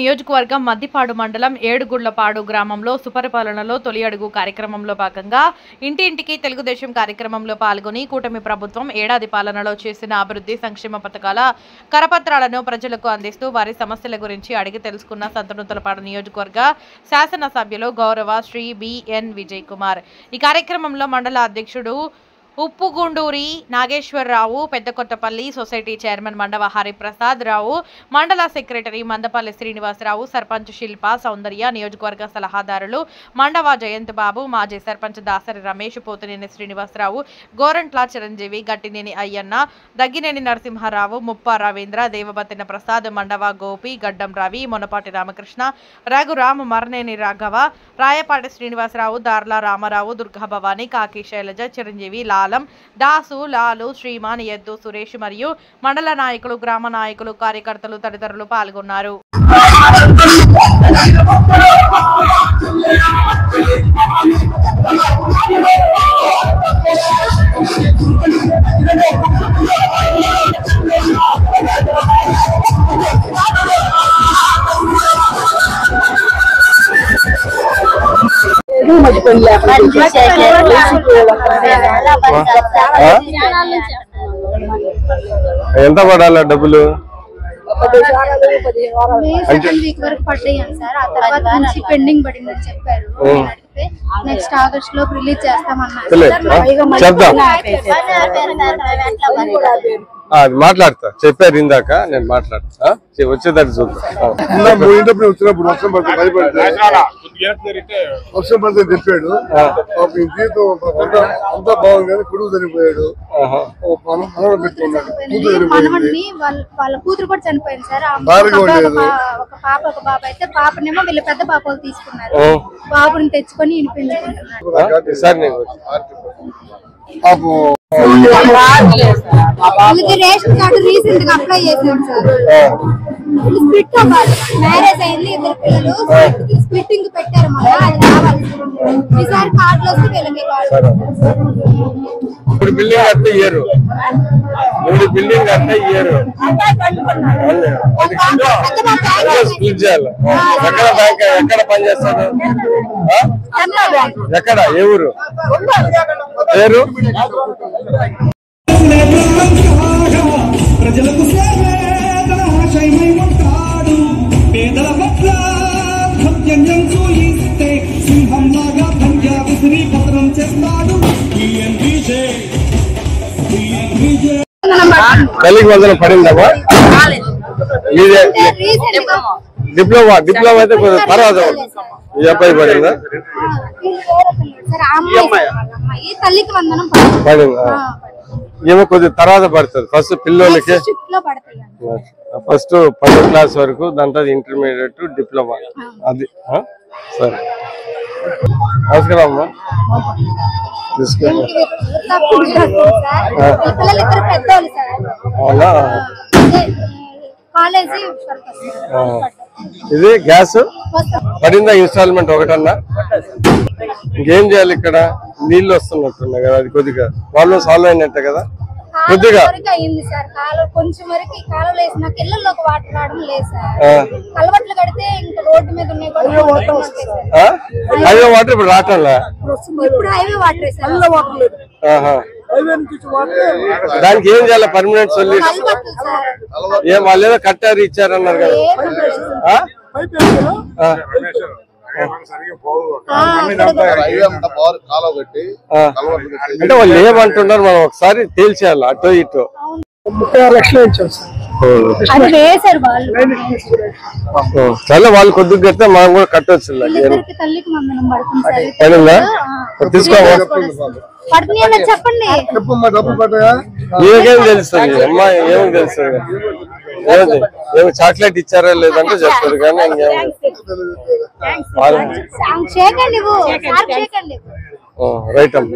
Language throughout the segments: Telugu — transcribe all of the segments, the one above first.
నియోజకవర్గం మద్దిపాడు మండలం ఏడుగుళ్లపాడు గ్రామంలో సుపరిపాలనలో తొలి అడుగు కార్యక్రమంలో భాగంగా ఇంటింటికి తెలుగుదేశం కార్యక్రమంలో పాల్గొని కూటమి ప్రభుత్వం ఏడాది పాలనలో చేసిన అభివృద్ధి సంక్షేమ పథకాల కరపత్రాలను ప్రజలకు అందిస్తూ వారి సమస్యల గురించి అడిగి తెలుసుకున్న సంతనూతలపాడు నియోజకవర్గ శాసనసభ్యులు గౌరవ శ్రీ బిఎన్ విజయ్ కుమార్। ఈ కార్యక్రమంలో మండల అధ్యక్షుడు ఉప్పుగుండూరి నాగేశ్వరరావు, పెద్దకొత్తపల్లి సొసైటీ చైర్మన్ మండవ హరిప్రసాద్ రావు, మండల సెక్రటరీ మందపల్లి శ్రీనివాసరావు, సర్పంచ్ శిల్ప సౌందర్య, నియోజకవర్గ సలహాదారులు మండవ జయంత్ బాబు, మాజీ సర్పంచ్ దాసరి రమేష్, పోతినేని శ్రీనివాసరావు, గోరంట్ల చిరంజీవి, గట్టినేని అయ్యన్న, దగ్గినేని నరసింహారావు, ముప్ప రవీంద్ర, దేవబతిన ప్రసాద్, మండవ గోపి, గడ్డం రవి, మొనపాటి రామకృష్ణ, రఘురామ్, మర్నేని రాఘవ, రాయపాటి శ్రీనివాసరావు, దార్ల రామారావు, దుర్గా భవాని, కాకి శైలజ, చిరంజీవి, లాలం, దాసు, లాలు, శ్రీమాన్, ఎద్దు సురేష్ మరియు మండల నాయకులు, గ్రామ నాయకులు, కార్యకర్తలు తదితరులు పాల్గొన్నారు। ఎంత పడాలా డబ్బులు? పెండింగ్ పడిందని చెప్పారు। నెక్స్ట్ ఆగస్ట్ లో రిలీజ్ చేస్తామన్నారు। అది మాట్లాడతా, చెప్పారు ఇందాక, నేను మాట్లాడతా, వచ్చేదాన్ని చూద్దాం। వర్షం పడితే చెప్పాడు, జీతం అంతా బాగుంది కానీ కొడుకు చనిపోయాడు, వాళ్ళ కూతురు కూడా చనిపోయింది సార్। ఒక పాప ఒక బాబు అయితే పాపనేమో వీళ్ళ పెద్ద పాపలు తీసుకున్నారు, బాబుని తెచ్చుకొని వినిపించుకుంటున్నారు। రేషన్ కార్డు రీసెంట్ గా అప్లై చేశాడు సార్। స్ప్లిట్ అవ్వాలి, మ్యారేజ్ అయింది, ఇద్దరు పిల్లలు స్ప్లిట్టింగ్ పెట్టారు, మళ్ళీ అది రావాలి ఈసారి కార్డులు వస్తే వీళ్ళకి ఇప్పుడు బిల్డింగ్ అంటే ఇయ్యరు, మూడు బిల్డింగ్ అంటే ఇయ్యరు, స్ప్లిట్ చేయాలి। ఎక్కడ బ్యాంక్, ఎక్కడ పని చేస్తాడు, ఎక్కడ, ఏ ఊరు, పేరు? ప్రజలకు సేవేదనాశయమై పేదల పట్ల సత్యం చూయిస్తే సింహంలాగా పంజా విసిరి పత్రం చేస్తాడు। తల్లికి వందనం పడిందమ్మా? డిప్లొమా అయితే తర్వాత ఈ అబ్బాయి పడిందా? పడిందా? ఏమో కొద్దిగా తర్వాత పడుతుంది, ఫస్ట్ పిల్లలకి ఫస్ట్ 10వ క్లాస్ వరకు, దాంట్లో ఇంటర్మీడియట్, డిప్లొమా, అది సరే। నమస్కారం అమ్మా, అవునా? ఇది గ్యాస్ పడిందా? ఇన్స్టాల్మెంట్ ఒకటన్నా? ఇంకేం చేయాలి? ఇక్కడ నీళ్లు వస్తున్నట్టున్నాయి కదా, అది కొద్దిగా ప్రాబ్లం సాల్వ్ అయినట్టే కదా కొద్దిగా? కొంచెం వరకు కాలువలు వేసినాక ఇళ్లలోకి వాటర్ రావడం లేదు సార్, కలవట్లు కడితే ఇంకా రోడ్డు మీద ఉన్నాయి, హైవే వాటర్ ఇప్పుడు రావట్లే, ఇప్పుడు హైవే వాటర్ దానికి ఏం చేయాలి? పర్మనెంట్ సొల్యూషన్ ఏం? వాళ్ళు ఏదో కట్టారు ఇచ్చారన్నారు కదా, అంటే వాళ్ళు ఏమంటున్నారు, మనం ఒకసారి తేల్చేయాలి, అటో ఇటో। 36 లక్షలు ఇచ్చారు సరే, వాళ్ళు కొద్దిగా కడితే మనం కూడా కట్టవచ్చు, పడిందా? చెప్పండి, ఏమేం తెలుస్తుంది అమ్మా, ఏమేమి తెలుస్తుంది? ఏమి చాక్లెట్ ఇచ్చారా లేదంటే చెప్తారు కానీ రైట్ అమ్మ,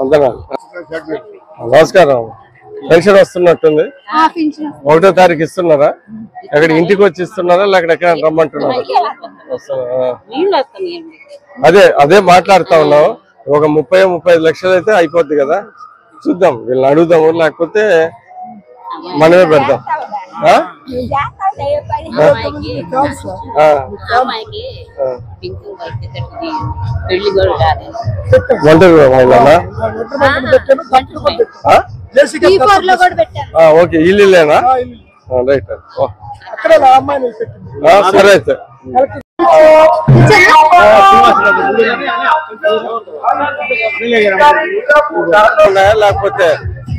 వందనాలు, నమస్కారం। పెన్షన్ వస్తున్నట్టుంది, 1వ తారీఖు ఇస్తున్నారా? ఎక్కడ ఇంటికి వచ్చి ఇస్తున్నారా లేకపోతే ఎక్కడ రమ్మంటున్నారా? అదే మాట్లాడుతా ఉన్నావు, ఒక 30-35 లక్షలు అయితే అయిపోద్ది కదా, చూద్దాం, వీళ్ళని అడుగుదాము, లేకపోతే మనమే పెడతాం। ఓకే ఇల్లులేనా రైట్ సరే అయితే లేకపోతే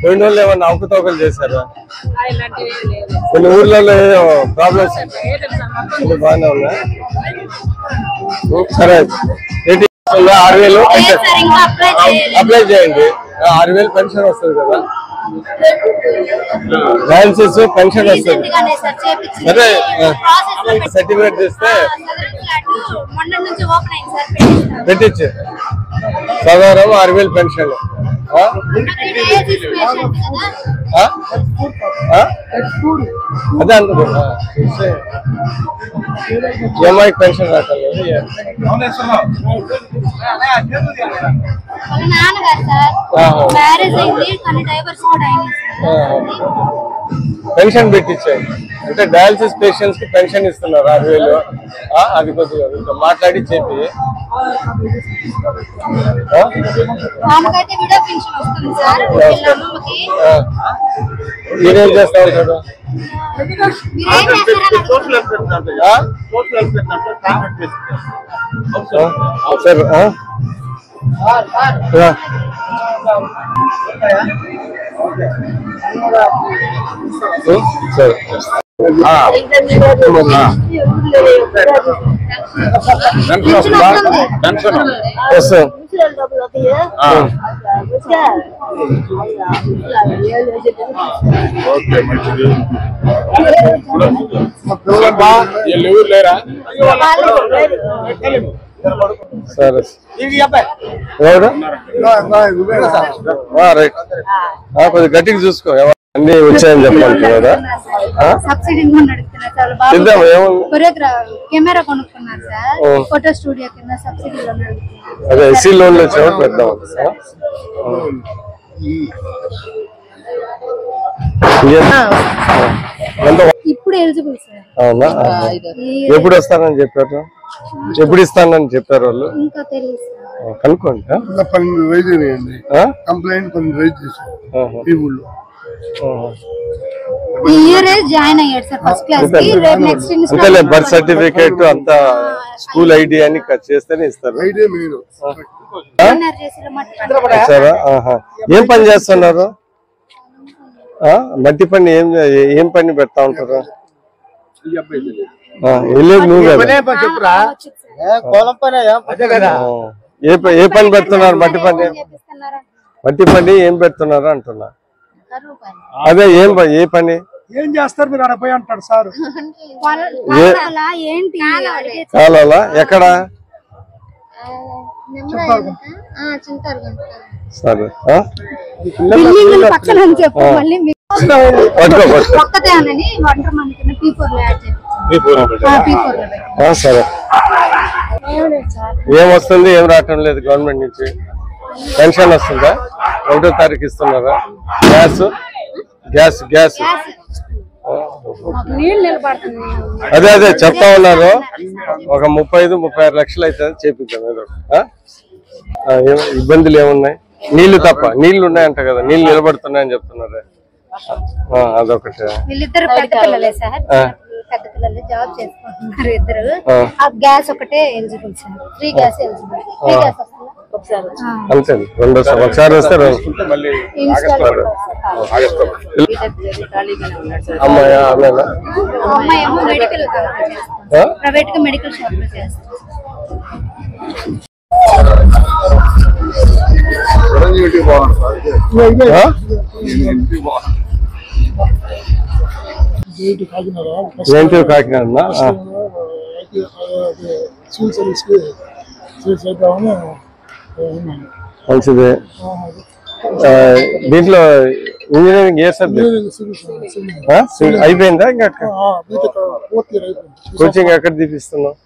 రెండు రోజులు ఏమన్నా అవకతవకలు చేశారా? కొన్ని ఊర్లలో ప్రాబ్లమ్స్ బాగానే ఉన్నాయి. సరే 6,000 అప్లై చేయండి. 6,000 పెన్షన్ వస్తుంది కదా, డయాలసిస్ పెన్షన్ వస్తుంది. సరే సర్టిఫికేట్ ఇస్తే పెట్టించు. సాధారణ 6,000 పెన్షన్. అదే అంటారు ఏమై పెన్షన్ రావట్లేదు. పెన్షన్ పెట్టించాయి అంటే డయాలసిస్ పేషెంట్స్ కి పెన్షన్ ఇస్తున్నారు 6,000. అది కొద్దిగా మాట్లాడి చెప్పి మీరేం చేస్తా ఉంటాడు? సరే సరే సరే రైట్. కొద్దిగా గట్టిగా చూసుకో. అన్ని వచ్చాయని చెప్పాలి కదా. కెమెరా కొనుక్కున్నారు సార్, ఫోటో స్టూడియో కింద సబ్సిడీలో అదే ఎస్సీ లోన్లు వచ్చేవాడు పెడదాం. ఇప్పుడు ఎలిజిబుల్ సార్. అవునా? ఎప్పుడు వస్తానని చెప్పారు? ఎప్పుడు ఇస్తానని చెప్పారు వాళ్ళు? ఇంకా తెలియదు కనుక్కోండి. కంప్లైంట్ రైజ్ చేశారు ఈ ఊళ్ళో. ఈ ఇయర్ జాయిన్ అయ్యాడు సార్ ఫస్ట్ క్లాస్ కి. రేపు నెక్స్ట్ అంతేలే, బర్త్ సర్టిఫికేట్ అంతా స్కూల్ ఐడి అని చేస్తేనే ఇస్తారు. ఐడి మీరు సరే. ఏం పని చేస్తున్నారు? మట్టి పని ఏం పని పెడతా ఉంటారు? వెళ్ళేది నువ్వు కదా. ఏ పని పెడుతున్నారు? మట్టి పని. మట్టి పని ఏం పెడుతున్నారు అంటున్నా. అదే ఏ పని ఏం చేస్తారు మీరు? అక్కడ పోయి అంటాడు సార్. కాలాలా? ఎక్కడ? సరే సరే. ఏం వస్తుంది? ఏం రావటం లేదు గవర్నమెంట్ నుంచి. పెన్షన్ వస్తుందా? 1వ తారీఖు ఇస్తున్నారా? గ్యాస్ అదే చెప్తా ఉన్నారు. ఒక 35-36 లక్షలు అయితే చేపిద్దాం. ఏదో ఇబ్బందులు ఏమున్నాయి? నీళ్లు తప్ప. నీళ్లు ఉన్నాయంట కదా, నీళ్లు నిలబడుతున్నాయని చెప్తున్నారు. అదొకటి. వీళ్ళిద్దరు పెద్ద పిల్లలే సార్, పెద్ద పిల్లలు జాబ్ చేసుకుంటున్నారు ఇద్దరు. గ్యాస్ ఒకటే eligible sir, free gas eligible. Free gas అంతే. రెండోసారి ఒకసారి వస్తే అమ్మాయా? అమ్మాయి ఏమో మెడికల్ ప్రైవేట్ గా మెడికల్ షాప్ లో చేస్తారు. ఏంటి కాకినాడ? మంచిది. దీంట్లో ఇంజనీరింగ్ ఏ సబ్జెక్ట్ అయిపోయిందా? ఇంకా కోచింగ్ ఎక్కడ తీపిస్తున్నావు?